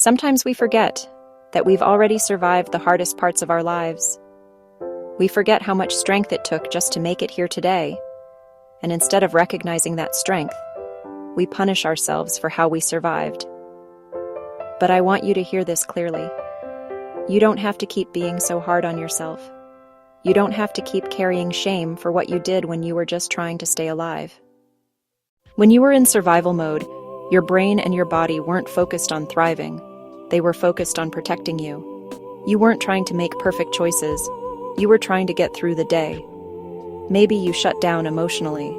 Sometimes we forget that we've already survived the hardest parts of our lives. We forget how much strength it took just to make it here today, and instead of recognizing that strength, we punish ourselves for how we survived. But I want you to hear this clearly. You don't have to keep being so hard on yourself. You don't have to keep carrying shame for what you did when you were just trying to stay alive. When you were in survival mode, your brain and your body weren't focused on thriving. They were focused on protecting you. You weren't trying to make perfect choices. You were trying to get through the day. Maybe you shut down emotionally.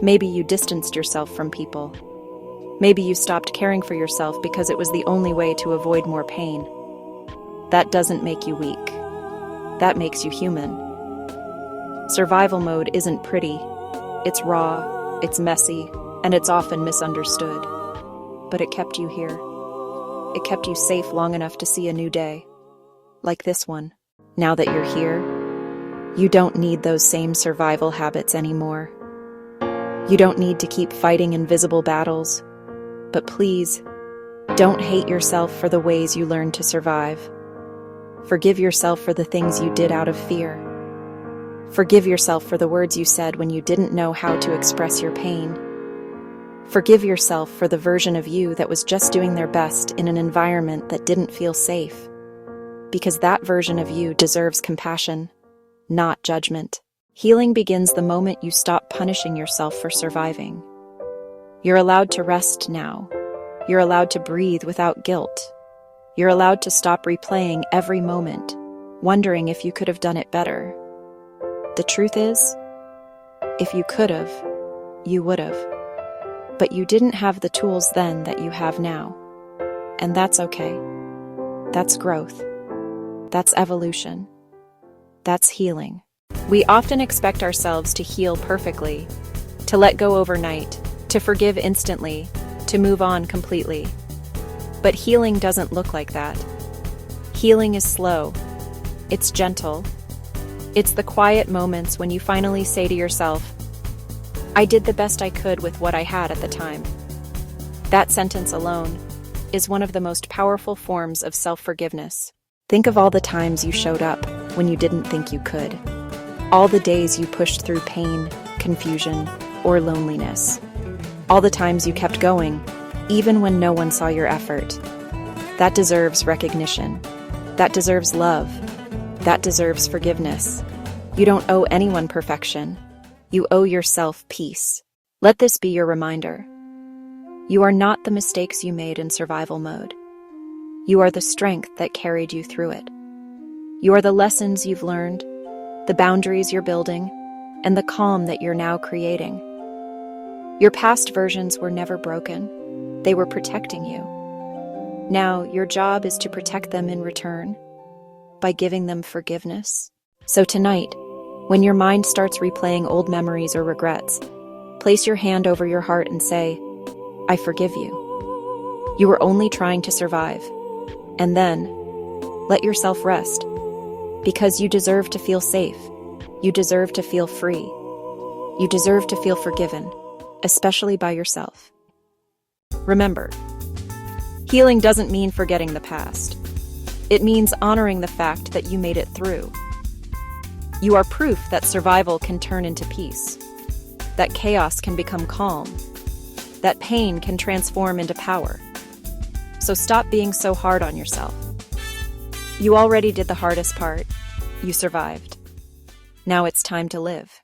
Maybe you distanced yourself from people. Maybe you stopped caring for yourself because it was the only way to avoid more pain. That doesn't make you weak. That makes you human. Survival mode isn't pretty. It's raw, it's messy, and it's often misunderstood. But it kept you here. It kept you safe long enough to see a new day. Like this one. Now that you're here, you don't need those same survival habits anymore. You don't need to keep fighting invisible battles. But please, don't hate yourself for the ways you learned to survive. Forgive yourself for the things you did out of fear. Forgive yourself for the words you said when you didn't know how to express your pain. Forgive yourself for the version of you that was just doing their best in an environment that didn't feel safe. Because that version of you deserves compassion, not judgment. Healing begins the moment you stop punishing yourself for surviving. You're allowed to rest now. You're allowed to breathe without guilt. You're allowed to stop replaying every moment, wondering if you could have done it better. The truth is, if you could have, you would have. But you didn't have the tools then that you have now. And that's okay. That's growth. That's evolution. That's healing. We often expect ourselves to heal perfectly, to let go overnight, to forgive instantly, to move on completely. But healing doesn't look like that. Healing is slow. It's gentle. It's the quiet moments when you finally say to yourself, I did the best I could with what I had at the time. That sentence alone is one of the most powerful forms of self-forgiveness. Think of all the times you showed up when you didn't think you could. All the days you pushed through pain, confusion, or loneliness. All the times you kept going, even when no one saw your effort. That deserves recognition. That deserves love. That deserves forgiveness. You don't owe anyone perfection. You owe yourself peace. Let this be your reminder. You are not the mistakes you made in survival mode. You are the strength that carried you through it. You are the lessons you've learned, the boundaries you're building, and the calm that you're now creating. Your past versions were never broken. They were protecting you. Now, your job is to protect them in return by giving them forgiveness. So tonight, when your mind starts replaying old memories or regrets, place your hand over your heart and say, I forgive you. You were only trying to survive. And then, let yourself rest. Because you deserve to feel safe. You deserve to feel free. You deserve to feel forgiven, especially by yourself. Remember, healing doesn't mean forgetting the past. It means honoring the fact that you made it through. You are proof that survival can turn into peace, that chaos can become calm, that pain can transform into power. So stop being so hard on yourself. You already did the hardest part. You survived. Now it's time to live.